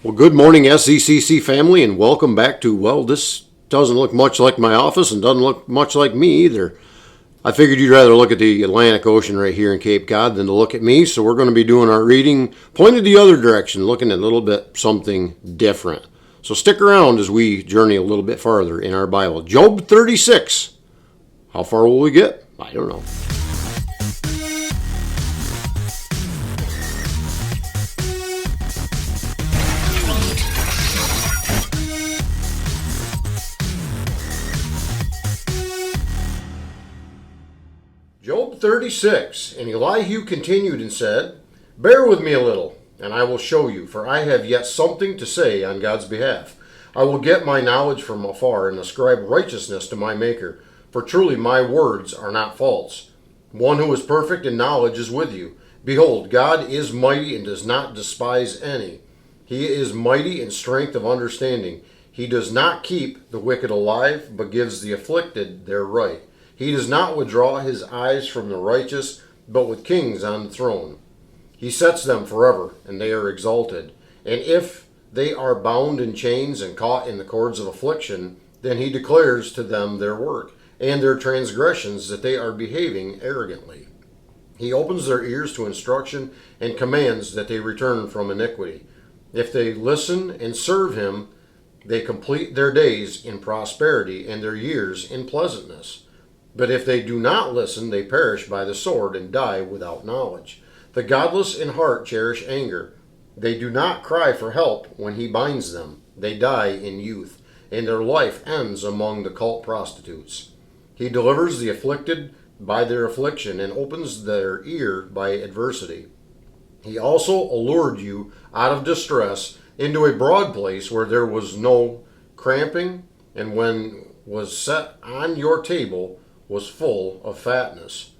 Well, good morning, SECC family, and welcome back to, this doesn't look much like my office and doesn't look much like me either. I figured you'd rather look at the Atlantic Ocean right here in Cape Cod than to look at me, so we're going to be doing our reading pointed the other direction, looking at a little bit something different. So stick around as we journey a little bit farther in our Bible. Job 36. How far will we get? I don't know. Job 36, and Elihu continued and said, "Bear with me a little, and I will show you, for I have yet something to say on God's behalf. I will get my knowledge from afar and ascribe righteousness to my Maker, for truly my words are not false. One who is perfect in knowledge is with you. Behold, God is mighty and does not despise any. He is mighty in strength of understanding. He does not keep the wicked alive, but gives the afflicted their right. He does not withdraw his eyes from the righteous, but with kings on the throne. He sets them forever, and they are exalted. And if they are bound in chains and caught in the cords of affliction, then he declares to them their work, and their transgressions, that they are behaving arrogantly. He opens their ears to instruction, and commands that they return from iniquity. If they listen and serve him, they complete their days in prosperity, and their years in pleasantness. But if they do not listen, they perish by the sword and die without knowledge. The godless in heart cherish anger. They do not cry for help when he binds them. They die in youth, and their life ends among the cult prostitutes. He delivers the afflicted by their affliction and opens their ear by adversity. He also allured you out of distress into a broad place where there was no cramping, and when was set on your table was full of fatness.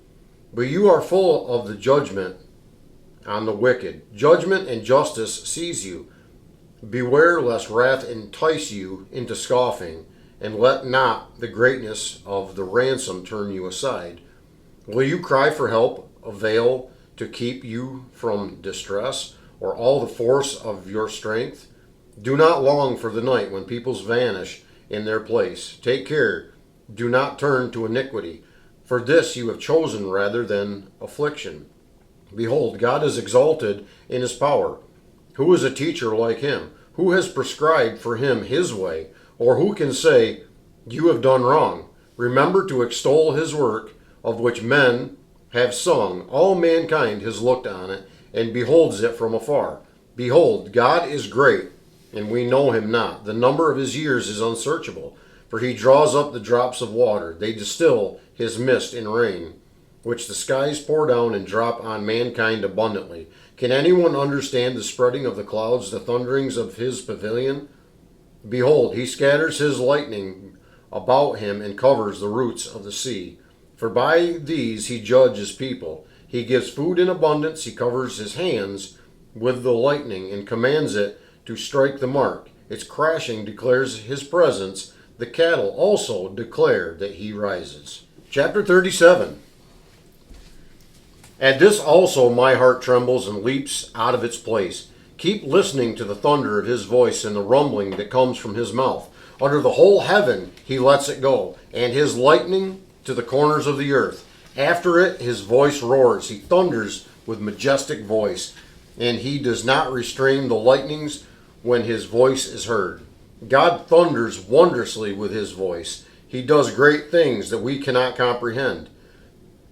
But you are full of the judgment on the wicked. Judgment and justice seize you. Beware lest wrath entice you into scoffing, and let not the greatness of the ransom turn you aside. Will you cry for help avail to keep you from distress, or all the force of your strength? Do not long for the night when peoples vanish in their place. Take care. Do not turn to iniquity, for this you have chosen rather than affliction. Behold, God is exalted in his power. Who is a teacher like him? Who has prescribed for him his way? Or who can say, you have done wrong? Remember to extol his work, of which men have sung. All mankind has looked on it, and beholds it from afar. Behold, God is great, and we know him not. The number of his years is unsearchable. For he draws up the drops of water. They distill his mist in rain, which the skies pour down and drop on mankind abundantly. Can anyone understand the spreading of the clouds, the thunderings of his pavilion? Behold, he scatters his lightning about him and covers the roots of the sea. For by these he judges people. He gives food in abundance. He covers his hands with the lightning and commands it to strike the mark. Its crashing declares his presence. The cattle also declare that he rises. Chapter 37. At this also my heart trembles and leaps out of its place. Keep listening to the thunder of his voice and the rumbling that comes from his mouth. Under the whole heaven he lets it go, and his lightning to the corners of the earth. After it his voice roars. He thunders with majestic voice, and he does not restrain the lightnings when his voice is heard. God thunders wondrously with his voice. He does great things that we cannot comprehend.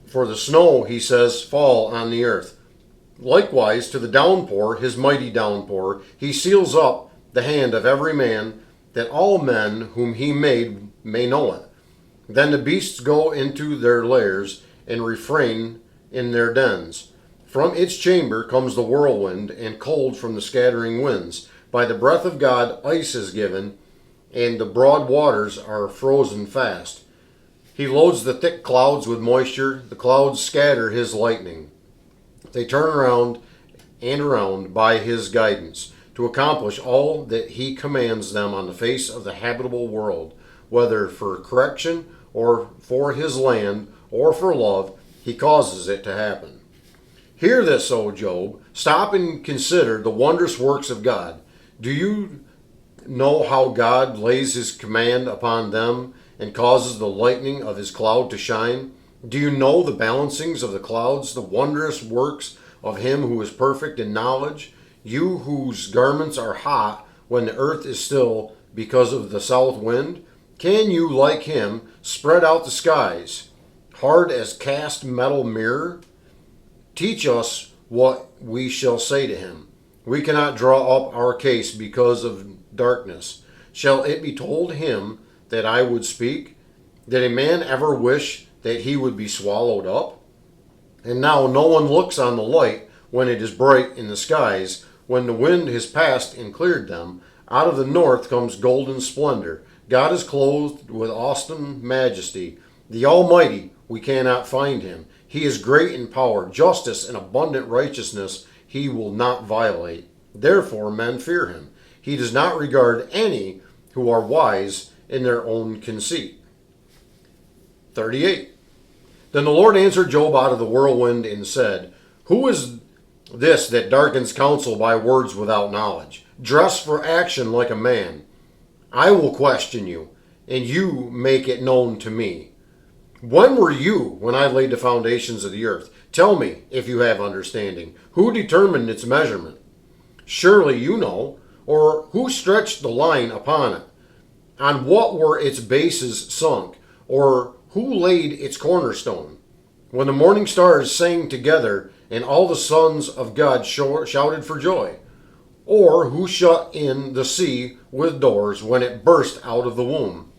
For the snow, he says, fall on the earth. Likewise, to the downpour, his mighty downpour, he seals up the hand of every man, that all men whom he made may know it. Then the beasts go into their lairs and refrain in their dens. From its chamber comes the whirlwind, and cold from the scattering winds. By the breath of God ice is given, and the broad waters are frozen fast. He loads the thick clouds with moisture. The clouds scatter his lightning. They turn around and around by his guidance, to accomplish all that he commands them on the face of the habitable world. Whether for correction, or for his land, or for love, he causes it to happen. Hear this, O Job. Stop and consider the wondrous works of God. Do you know how God lays his command upon them and causes the lightning of his cloud to shine? Do you know the balancings of the clouds, the wondrous works of him who is perfect in knowledge? You whose garments are hot when the earth is still because of the south wind? Can you, like him, spread out the skies, hard as cast metal mirror? Teach us what we shall say to him. We cannot draw up our case because of darkness. Shall it be told him that I would speak? Did a man ever wish that he would be swallowed up? And now no one looks on the light when it is bright in the skies, when the wind has passed and cleared them. Out of the north comes golden splendor. God is clothed with awesome majesty. The Almighty, we cannot find him. He is great in power, justice and abundant righteousness he will not violate. Therefore men fear him. He does not regard any who are wise in their own conceit. 38. Then the Lord answered Job out of the whirlwind and said, Who is this that darkens counsel by words without knowledge? Dress for action like a man. I will question you, and you make it known to me. When were you when I laid the foundations of the earth? Tell me, if you have understanding. Who determined its measurement? Surely you know. Or who stretched the line upon it? On what were its bases sunk? Or who laid its cornerstone? When the morning stars sang together, and all the sons of God shouted for joy? Or who shut in the sea with doors when it burst out of the womb?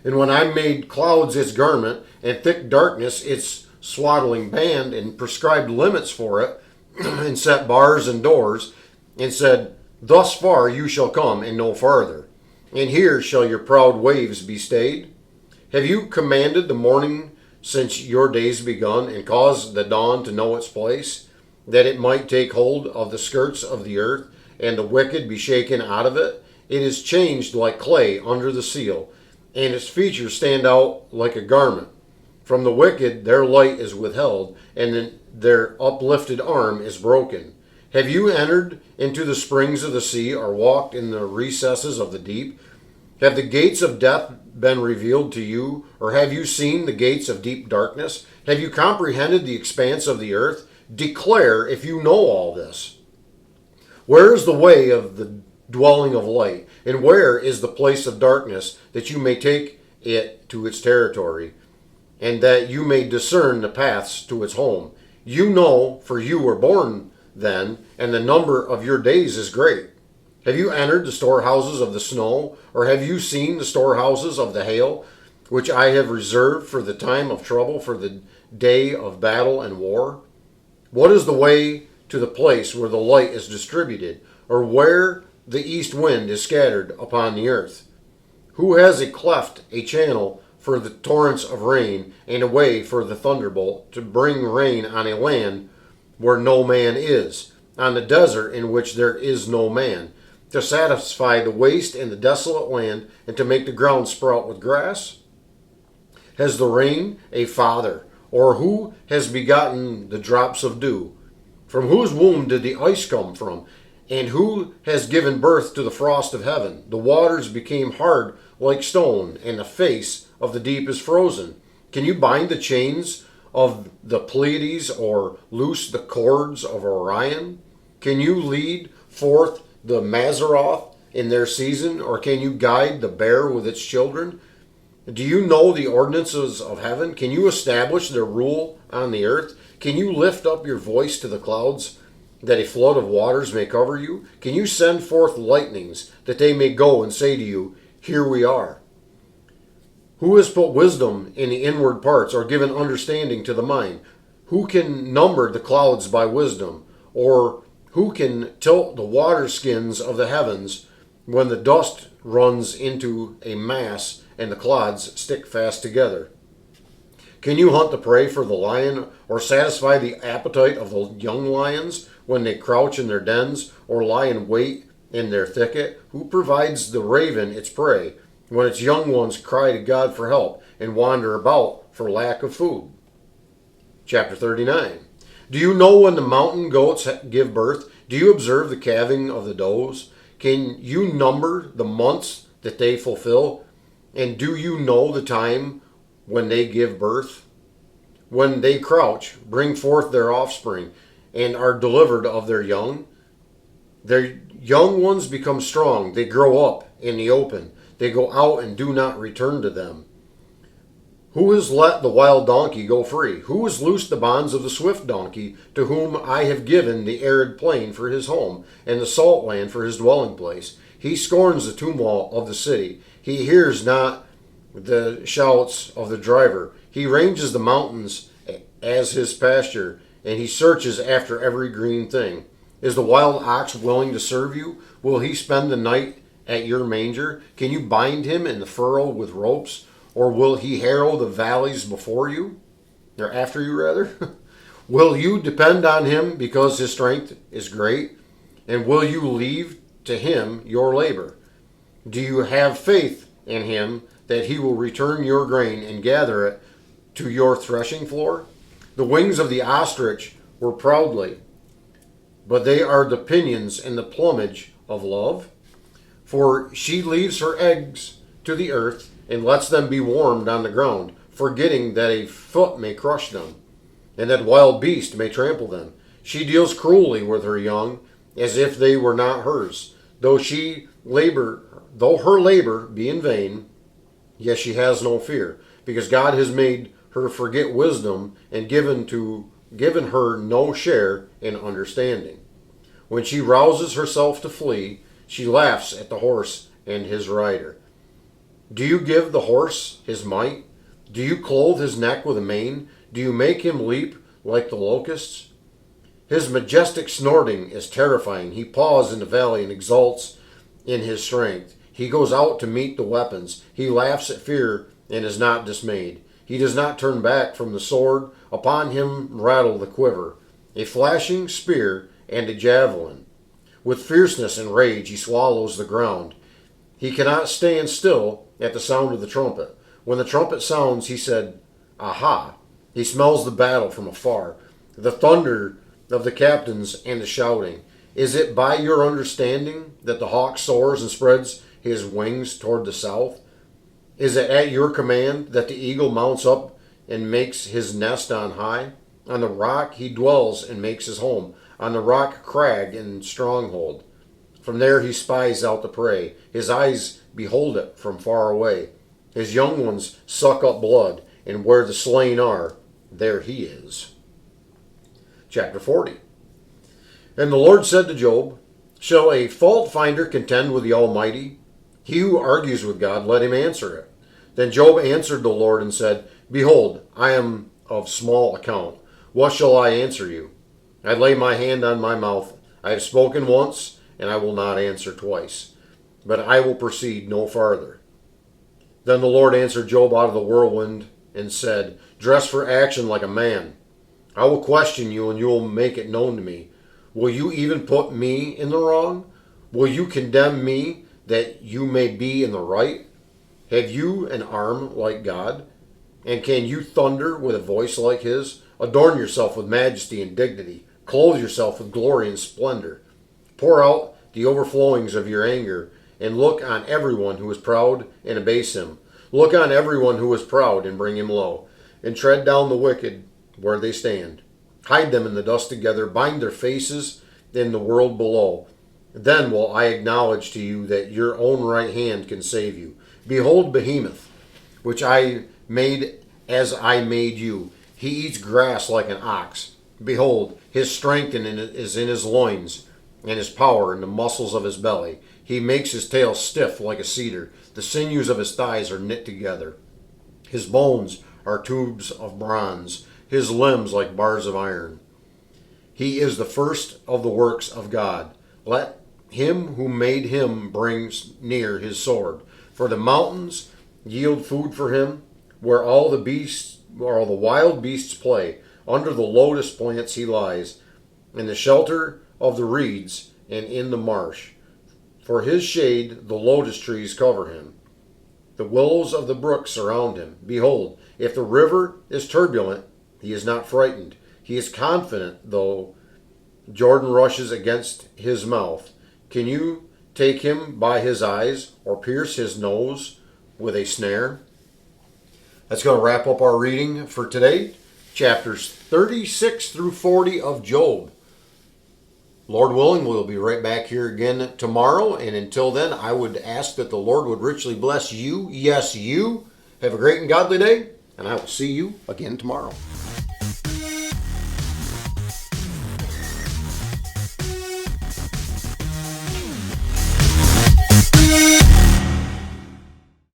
And when I made clouds its garment, and thick darkness its swaddling band, and prescribed limits for it, and set bars and doors, and said, Thus far you shall come, and no farther, and here shall your proud waves be stayed? Have you commanded the morning since your days begun, and caused the dawn to know its place, that it might take hold of the skirts of the earth, and the wicked be shaken out of it? It is changed like clay under the seal, and its features stand out like a garment. From the wicked their light is withheld, and their uplifted arm is broken. Have you entered into the springs of the sea, or walked in the recesses of the deep? Have the gates of death been revealed to you, or have you seen the gates of deep darkness? Have you comprehended the expanse of the earth? Declare if you know all this. Where is the way of the dwelling of light, and where is the place of darkness, that you may take it to its territory, and that you may discern the paths to its home? You know, for you were born then, and the number of your days is great. Have you entered the storehouses of the snow, or have you seen the storehouses of the hail, which I have reserved for the time of trouble, for the day of battle and war? What is the way to the place where the light is distributed, or where the east wind is scattered upon the earth? Who has a cleft, a channel for the torrents of rain, and a way for the thunderbolt, to bring rain on a land where no man is, on the desert in which there is no man, to satisfy the waste and the desolate land, and to make the ground sprout with grass? Has the rain a father, or who has begotten the drops of dew? From whose womb did the ice come from? And who has given birth to the frost of heaven? The waters became hard like stone, and the face of the deep is frozen. Can you bind the chains of the Pleiades, or loose the cords of Orion? Can you lead forth the Mazzaroth in their season, or can you guide the bear with its children? Do you know the ordinances of heaven? Can you establish their rule on the earth? Can you lift up your voice to the clouds, that a flood of waters may cover you? Can you send forth lightnings, that they may go and say to you, Here we are? Who has put wisdom in the inward parts, or given understanding to the mind? Who can number the clouds by wisdom, or who can tilt the water skins of the heavens, when the dust runs into a mass and the clods stick fast together? Can you hunt the prey for the lion, or satisfy the appetite of the young lions when they crouch in their dens, or lie in wait in their thicket? Who provides the raven its prey, when its young ones cry to God for help, and wander about for lack of food? Chapter 39. Do you know when the mountain goats give birth? Do you observe the calving of the does? Can you number the months that they fulfill? And do you know the time when they give birth? When they crouch, bring forth their offspring, and are delivered of their young? Their young ones become strong. They grow up in the open. They go out and do not return to them. Who has let the wild donkey go free? Who has loosed the bonds of the swift donkey, to whom I have given the arid plain for his home, and the salt land for his dwelling place? He scorns the tumult of the city. He hears not the shouts of the driver. He ranges the mountains as his pasture, and he searches after every green thing. Is the wild ox willing to serve you? Will he spend the night at your manger? Can you bind him in the furrow with ropes? Or will he harrow the valleys before you? Or after you, rather? Will you depend on him because his strength is great? And will you leave to him your labor? Do you have faith in him that he will return your grain and gather it to your threshing floor? The wings of the ostrich were proudly, but they are the pinions and the plumage of love. For she leaves her eggs to the earth and lets them be warmed on the ground, forgetting that a foot may crush them, and that wild beast may trample them. She deals cruelly with her young, as if they were not hers. Though her labor be in vain, yet she has no fear, because God has made her forget wisdom and given her no share in understanding. When she rouses herself to flee, she laughs at the horse and his rider. Do you give the horse his might? Do you clothe his neck with a mane? Do you make him leap like the locusts? His majestic snorting is terrifying. He paws in the valley and exults in his strength. He goes out to meet the weapons. He laughs at fear and is not dismayed. He does not turn back from the sword. Upon him rattle the quiver, a flashing spear and a javelin. With fierceness and rage he swallows the ground. He cannot stand still at the sound of the trumpet. When the trumpet sounds, he said, Aha! He smells the battle from afar, the thunder of the captains and the shouting. Is it by your understanding that the hawk soars and spreads his wings toward the south? Is it at your command that the eagle mounts up and makes his nest on high? On the rock he dwells and makes his home, on the rock crag and stronghold. From there he spies out the prey. His eyes behold it from far away. His young ones suck up blood, and where the slain are, there he is. Chapter 40. And the Lord said to Job, Shall a fault finder contend with the Almighty? He who argues with God, let him answer it. Then Job answered the Lord and said, Behold, I am of small account. What shall I answer you? I lay my hand on my mouth. I have spoken once, and I will not answer twice. But I will proceed no farther. Then the Lord answered Job out of the whirlwind and said, Dress for action like a man. I will question you, and you will make it known to me. Will you even put me in the wrong? Will you condemn me that you may be in the right? Have you an arm like God? And can you thunder with a voice like his? Adorn yourself with majesty and dignity. Clothe yourself with glory and splendor. Pour out the overflowings of your anger, and look on everyone who is proud and abase him. Look on everyone who is proud and bring him low, and tread down the wicked where they stand. Hide them in the dust together, bind their faces in the world below. Then will I acknowledge to you that your own right hand can save you. Behold Behemoth, which I made as I made you. He eats grass like an ox. Behold, his strength is in his loins, and his power in the muscles of his belly. He makes his tail stiff like a cedar. The sinews of his thighs are knit together. His bones are tubes of bronze, his limbs like bars of iron. He is the first of the works of God. Let him who made him bring near his sword. For the mountains yield food for him, where all the wild beasts play. Under the lotus plants he lies, in the shelter of the reeds and in the marsh. For his shade the lotus trees cover him. The willows of the brook surround him. Behold, if the river is turbulent, he is not frightened. He is confident, though Jordan rushes against his mouth. Can you take him by his eyes or pierce his nose with a snare? That's going to wrap up our reading for today, chapters 36 through 40 of Job. Lord willing, we'll be right back here again tomorrow. And until then, I would ask that the Lord would richly bless you. Yes, you. Have a great and godly day. And I will see you again tomorrow.